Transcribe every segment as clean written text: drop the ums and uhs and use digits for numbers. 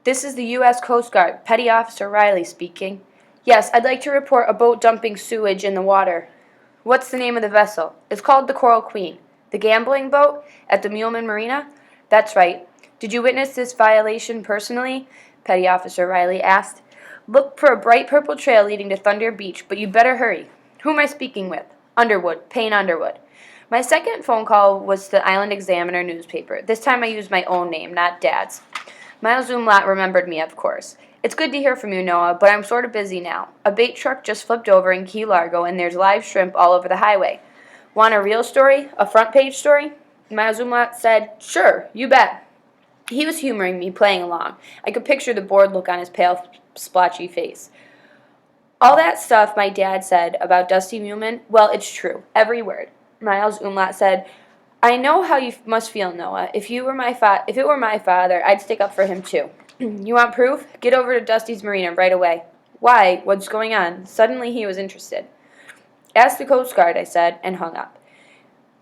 This is the U.S. Coast Guard. Petty Officer Riley speaking. Yes, I'd like to report a boat dumping sewage in the water. What's the name of the vessel? It's called the Coral Queen. The gambling boat at the Muleman Marina? That's right. Did you witness this violation personally? Petty Officer Riley asked. Look for a bright purple trail leading to Thunder Beach, but you'd better hurry. Who am I speaking with? Underwood, Payne Underwood. My second phone call was to the Island Examiner newspaper. This time I used my own name, not Dad's. Miles Umlaut remembered me, of course. It's good to hear from you, Noah, but I'm sort of busy now. A bait truck just flipped over in Key Largo, and there's live shrimp all over the highway. Want a real story? A front-page story? Miles Umlaut said, Sure, you bet. He was humoring me, playing along. I could picture the bored look on his pale, splotchy face. All that stuff my dad said about Dusty Muleman, well, it's true. Every word. Miles Umlaut said, I know how you must feel, Noah. If it were my father, I'd stick up for him too. You want proof? Get over to Dusty's Marina right away. Why? What's going on? Suddenly he was interested. Ask the Coast Guard, I said, and hung up.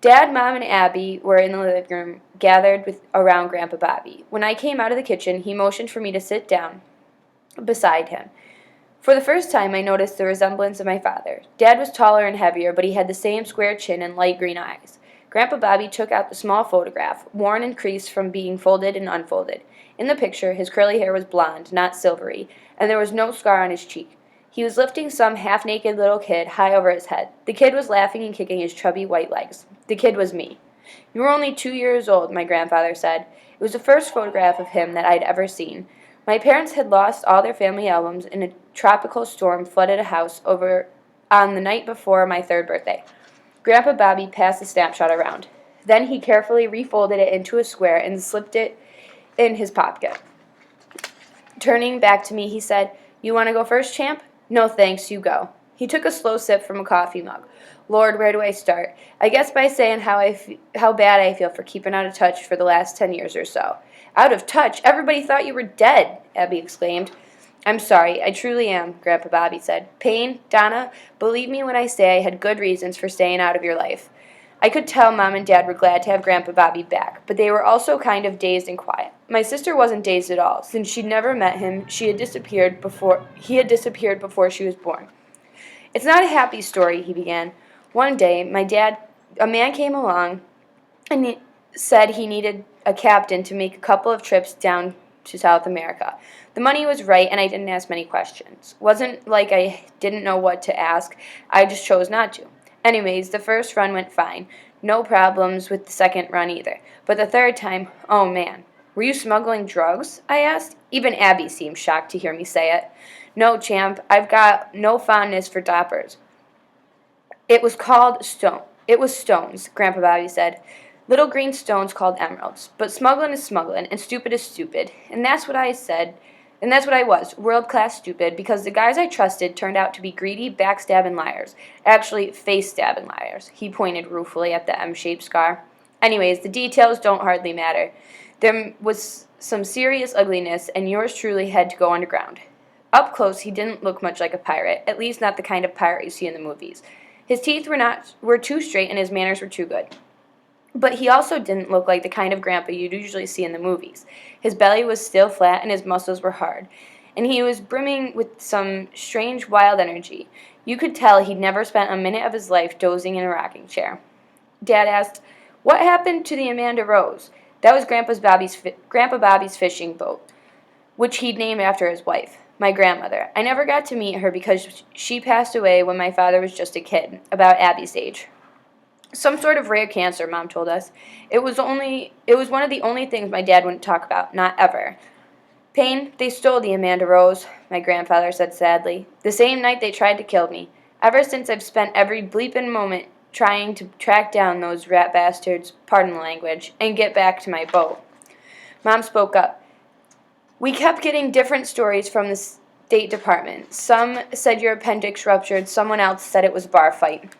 Dad, Mom, and Abby were in the living room, gathered around Grandpa Bobby. When I came out of the kitchen, he motioned for me to sit down beside him. For the first time, I noticed the resemblance of my father. Dad was taller and heavier, but he had the same square chin and light green eyes. Grandpa Bobby took out the small photograph, worn and creased from being folded and unfolded. In the picture, his curly hair was blonde, not silvery, and there was no scar on his cheek. He was lifting some half-naked little kid high over his head. The kid was laughing and kicking his chubby white legs. The kid was me. You were only 2 years old, my grandfather said. It was the first photograph of him that I'd ever seen. My parents had lost all their family albums and a tropical storm flooded a house over on the night before my 3rd birthday. Grandpa Bobby passed the snapshot around. Then he carefully refolded it into a square and slipped it in his pocket. Turning back to me, he said, You want to go first, champ? No, thanks, you go. He took a slow sip from a coffee mug. Lord, where do I start? I guess by saying how bad I feel for keeping out of touch for the last 10 years or so. Out of touch? Everybody thought you were dead, Abby exclaimed. I'm sorry, I truly am, Grandpa Bobby said. Payne, Donna, believe me when I say I had good reasons for staying out of your life. I could tell Mom and Dad were glad to have Grandpa Bobby back, but they were also kind of dazed and quiet. My sister wasn't dazed at all. Since she'd never met him, he had disappeared before she was born. It's not a happy story, he began. One day, a man came along and he said he needed a captain to make a couple of trips down to South America. The money was right, and I didn't ask many questions. Wasn't like I didn't know what to ask. I just chose not to. Anyways, the first run went fine. No problems with the second run either. But the third time, oh man. Were you smuggling drugs? I asked. Even Abby seemed shocked to hear me say it. No, champ. I've got no fondness for doppers. It was stones, Grandpa Bobby said. Little green stones called emeralds. But smuggling is smuggling, and stupid is stupid. And that's what I said. And that's what I was, world-class stupid, because the guys I trusted turned out to be greedy, backstabbing liars. Actually, face-stabbing liars. He pointed ruefully at the M-shaped scar. Anyways, the details don't hardly matter. There was some serious ugliness, and yours truly had to go underground. Up close, he didn't look much like a pirate, at least not the kind of pirate you see in the movies. His teeth were too straight, and his manners were too good. But he also didn't look like the kind of grandpa you'd usually see in the movies. His belly was still flat and his muscles were hard, and he was brimming with some strange wild energy. You could tell he'd never spent a minute of his life dozing in a rocking chair. Dad asked, What happened to the Amanda Rose? That was Grandpa Bobby's fishing boat, which he'd named after his wife, my grandmother. I never got to meet her because she passed away when my father was just a kid, about Abby's age. Some sort of rare cancer, Mom told us. It was one of the only things my dad wouldn't talk about, not ever. Payne, they stole the Amanda Rose, my grandfather said sadly. The same night they tried to kill me. Ever since I've spent every bleepin' moment trying to track down those rat bastards, pardon the language, and get back to my boat. Mom spoke up. We kept getting different stories from the State Department. Some said your appendix ruptured, someone else said it was a bar fight.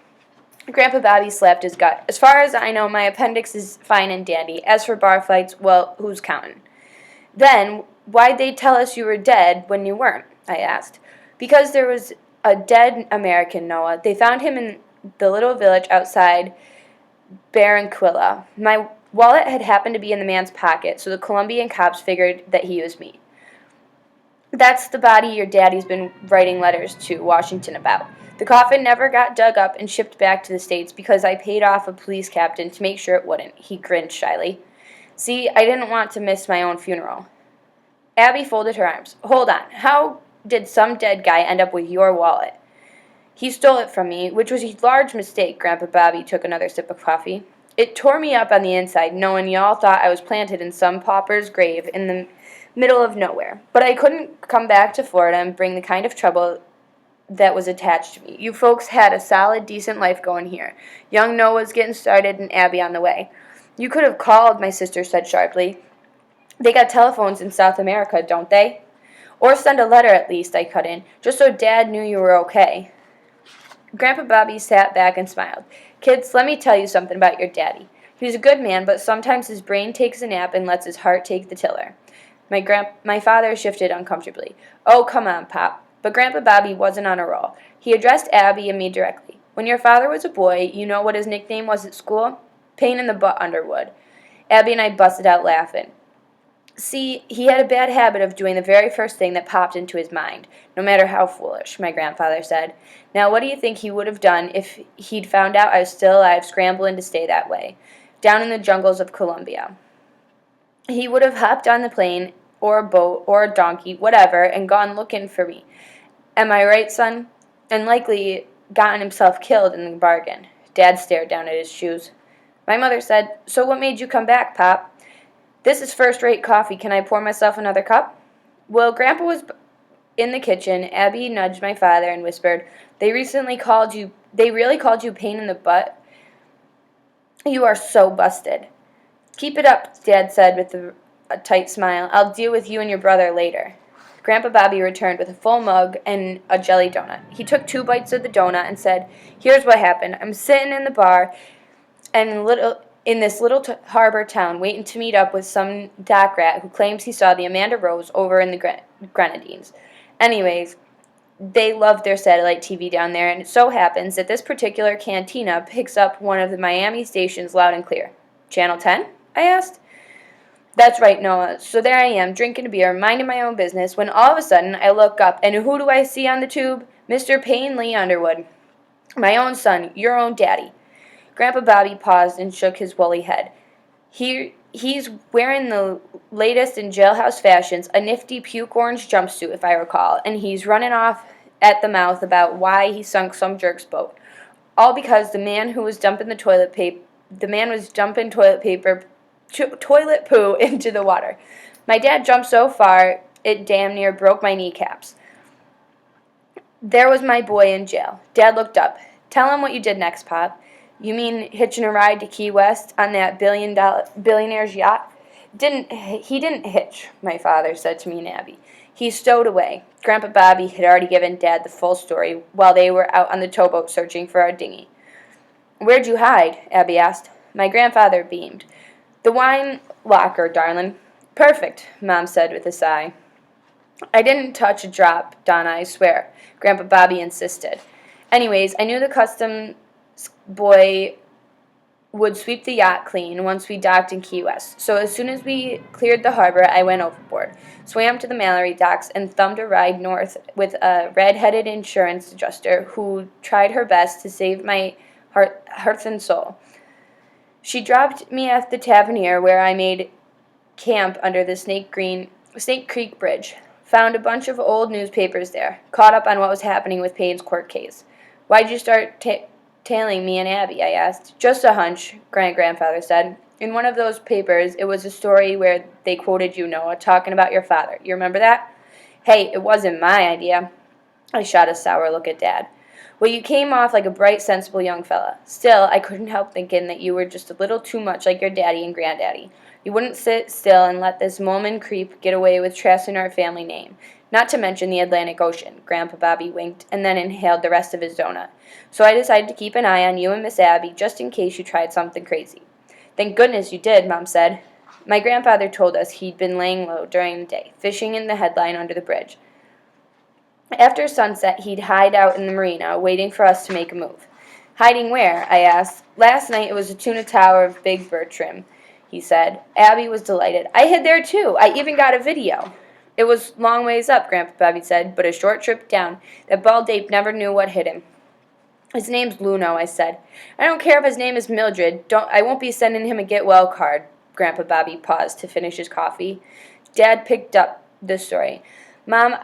Grandpa Bobby slapped his gut. As far as I know, my appendix is fine and dandy. As for bar fights, well, who's counting? Then, why'd they tell us you were dead when you weren't? I asked. Because there was a dead American, Noah. They found him in the little village outside Barranquilla. My wallet had happened to be in the man's pocket, so the Colombian cops figured that he was me. That's the body your daddy's been writing letters to Washington about. The coffin never got dug up and shipped back to the States because I paid off a police captain to make sure it wouldn't, he grinned shyly. See, I didn't want to miss my own funeral. Abby folded her arms. Hold on. How did some dead guy end up with your wallet? He stole it from me, which was a large mistake. Grandpa Bobby took another sip of coffee. It tore me up on the inside, knowing y'all thought I was planted in some pauper's grave in the middle of nowhere. But I couldn't come back to Florida and bring the kind of trouble that was attached to me. You folks had a solid, decent life going here. Young Noah's getting started and Abby on the way. You could have called, my sister said sharply. They got telephones in South America, don't they? Or send a letter at least, I cut in, just so Dad knew you were okay. Grandpa Bobby sat back and smiled. Kids, let me tell you something about your daddy. He's a good man, but sometimes his brain takes a nap and lets his heart take the tiller. My father shifted uncomfortably. Oh, come on, Pop. But Grandpa Bobby wasn't on a roll. He addressed Abby and me directly. When your father was a boy, you know what his nickname was at school? Pain in the butt Underwood. Abby and I busted out laughing. See, he had a bad habit of doing the very first thing that popped into his mind, no matter how foolish, my grandfather said. Now, what do you think he would have done if he'd found out I was still alive, scrambling to stay that way, down in the jungles of Colombia? He would have hopped on the plane, or a boat, or a donkey, whatever, and gone looking for me. Am I right, son? And likely gotten himself killed in the bargain. Dad stared down at his shoes. My mother said, So what made you come back, Pop? This is first-rate coffee. Can I pour myself another cup? Well, Grandpa was in the kitchen. Abby nudged my father and whispered, They really called you pain in the butt? You are so busted. Keep it up, Dad said with a tight smile. I'll deal with you and your brother later. Grandpa Bobby returned with a full mug and a jelly donut. He took 2 bites of the donut and said, Here's what happened. I'm sitting in the bar in this little harbor town waiting to meet up with some dock rat who claims he saw the Amanda Rose over in the Grenadines. Anyways, they love their satellite TV down there, and it so happens that this particular cantina picks up one of the Miami stations loud and clear. Channel 10? I asked. That's right, Noah. So there I am, drinking a beer, minding my own business, when all of a sudden I look up, and who do I see on the tube? Mr. Payne Lee Underwood. My own son, your own daddy. Grandpa Bobby paused and shook his woolly head. He's wearing the latest in jailhouse fashions, a nifty puke orange jumpsuit, if I recall, and he's running off at the mouth about why he sunk some jerk's boat. All because the man was dumping toilet poo into the water. My dad jumped so far it damn near broke my kneecaps. There was my boy in jail. Dad looked up. Tell him what you did next, Pop. You mean hitching a ride to Key West on that billionaire's yacht? He didn't hitch, my father said to me and Abby. He stowed away. Grandpa Bobby had already given Dad the full story while they were out on the towboat searching for our dinghy. Where'd you hide? Abby asked. My grandfather beamed. The wine locker, darling. Perfect, Mom said with a sigh. I didn't touch a drop, Donna, I swear, Grandpa Bobby insisted. Anyways, I knew the customs boy would sweep the yacht clean once we docked in Key West. So as soon as we cleared the harbor, I went overboard, swam to the Mallory docks, and thumbed a ride north with a red-headed insurance adjuster who tried her best to save my heart and soul. She dropped me at the Tavernier, where I made camp under the Snake Creek Bridge. Found a bunch of old newspapers there, caught up on what was happening with Payne's court case. Why'd you start tailing me and Abby? I asked. Just a hunch, grandfather said. In one of those papers, it was a story where they quoted you, Noah, talking about your father. You remember that? Hey, it wasn't my idea. I shot a sour look at Dad. Well, you came off like a bright, sensible young fella. Still, I couldn't help thinking that you were just a little too much like your daddy and granddaddy. You wouldn't sit still and let this Mormon creep get away with trashing our family name. Not to mention the Atlantic Ocean. Grandpa Bobby winked and then inhaled the rest of his donut. So I decided to keep an eye on you and Miss Abby just in case you tried something crazy. Thank goodness you did, Mom said. My grandfather told us he'd been laying low during the day, fishing in the headline under the bridge. After sunset, he'd hide out in the marina, waiting for us to make a move. Hiding where? I asked. Last night it was the tuna tower of Big Bertram, he said. Abby was delighted. I hid there too. I even got a video. It was long ways up, Grandpa Bobby said, but a short trip down. That bald ape never knew what hit him. His name's Luno, I said. I don't care if his name is Mildred. I won't be sending him a get-well card. Grandpa Bobby paused to finish his coffee. Dad picked up the story. Mom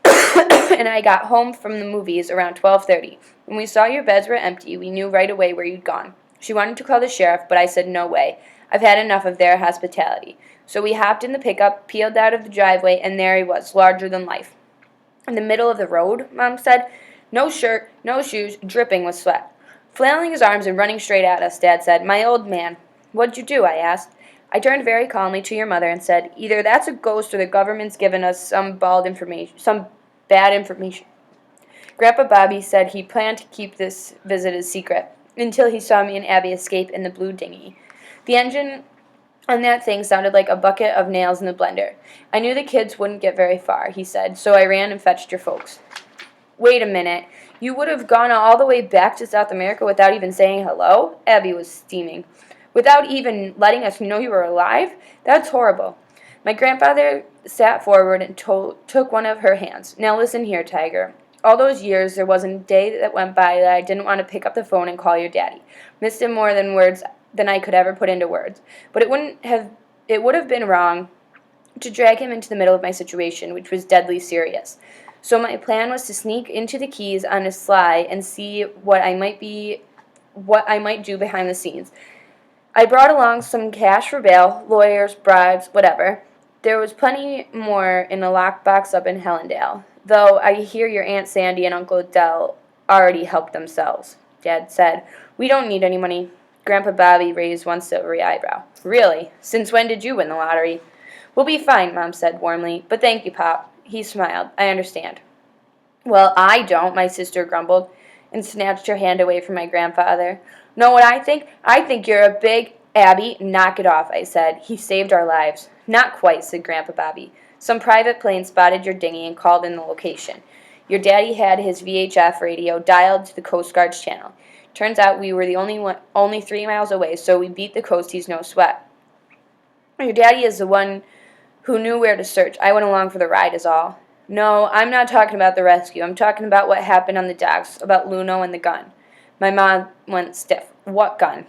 and I got home from the movies around 12:30. When we saw your beds were empty, we knew right away where you'd gone. She wanted to call the sheriff, but I said no way. I've had enough of their hospitality. So we hopped in the pickup, peeled out of the driveway, and there he was, larger than life. In the middle of the road, Mom said. No shirt, no shoes, dripping with sweat. Flailing his arms and running straight at us, Dad said. My old man. What'd you do? I asked. I turned very calmly to your mother and said, either that's a ghost or the government's given us some bad information. Grandpa Bobby said he planned to keep this visit a secret until he saw me and Abby escape in the blue dinghy. The engine on that thing sounded like a bucket of nails in the blender. I knew the kids wouldn't get very far, he said, so I ran and fetched your folks. Wait a minute. You would have gone all the way back to South America without even saying hello? Abby was steaming. Without even letting us know you were alive? That's horrible. My grandfather sat forward and took one of her hands. Now listen here, Tiger. All those years, there wasn't a day that went by that I didn't want to pick up the phone and call your daddy. Missed him more than I could ever put into words. But it would have been wrong to drag him into the middle of my situation, which was deadly serious. So my plan was to sneak into the Keys on a sly and see what I might do behind the scenes. I brought along some cash for bail, lawyers, bribes, whatever. There was plenty more in a lockbox up in Hellendale, though I hear your Aunt Sandy and Uncle Dell already helped themselves, Dad said. We don't need any money. Grandpa Bobby raised one silvery eyebrow. Really? Since when did you win the lottery? We'll be fine, Mom said warmly, but thank you, Pop. He smiled. I understand. Well, I don't, my sister grumbled, and snatched her hand away from my grandfather. Know what I think? I think you're a big Abby. Knock it off, I said. He saved our lives. Not quite, said Grandpa Bobby. Some private plane spotted your dinghy and called in the location. Your daddy had his VHF radio dialed to the Coast Guard's channel. Turns out we were the only 3 miles away, so we beat the coasties no sweat. Your daddy is the one who knew where to search. I went along for the ride is all. No, I'm not talking about the rescue. I'm talking about what happened on the docks, about Luno and the gun. My mom went stiff. What gun?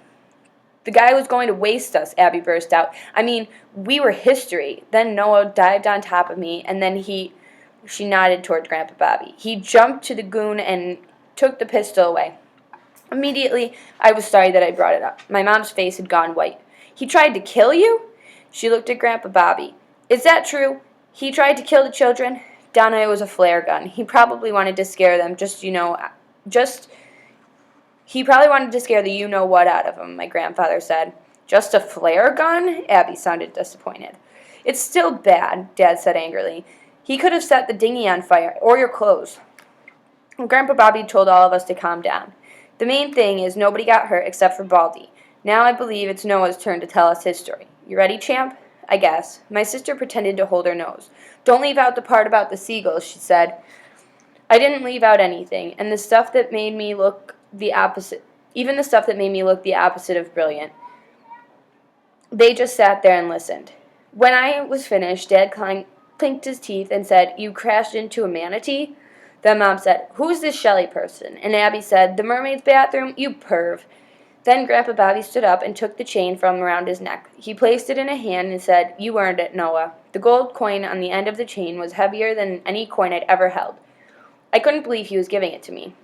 The guy was going to waste us, Abby burst out. I mean, we were history. Then Noah dived on top of me, and then she nodded toward Grandpa Bobby. He jumped to the goon and took the pistol away. Immediately, I was sorry that I brought it up. My mom's face had gone white. He tried to kill you? She looked at Grandpa Bobby. Is that true? He tried to kill the children? Donna, it was a flare gun. He probably wanted to scare them, he probably wanted to scare the you-know-what out of them, my grandfather said. Just a flare gun? Abby sounded disappointed. It's still bad, Dad said angrily. He could have set the dinghy on fire, or your clothes. Grandpa Bobby told all of us to calm down. The main thing is nobody got hurt except for Baldy. Now I believe it's Noah's turn to tell us his story. You ready, champ? I guess. My sister pretended to hold her nose. Don't leave out the part about the seagulls, she said. I didn't leave out anything, and the stuff that made me look the opposite, even the stuff that made me look the opposite of brilliant. They just sat there and listened. When I was finished, Dad clinked his teeth and said, You crashed into a manatee? Then Mom said, Who's this Shelley person? And Abby said, The mermaid's bathroom? You perv. Then Grandpa Bobby stood up and took the chain from around his neck. He placed it in a hand and said, You earned it, Noah. The gold coin on the end of the chain was heavier than any coin I'd ever held. I couldn't believe he was giving it to me.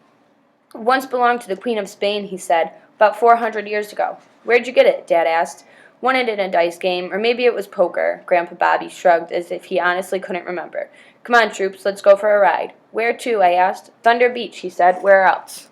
It once belonged to the Queen of Spain, he said, about 400 years ago. Where'd you get it? Dad asked. Won it in a dice game, or maybe it was poker. Grandpa Bobby shrugged as if he honestly couldn't remember. Come on, troops, let's go for a ride. Where to? I asked. Thunder Beach, he said. Where else?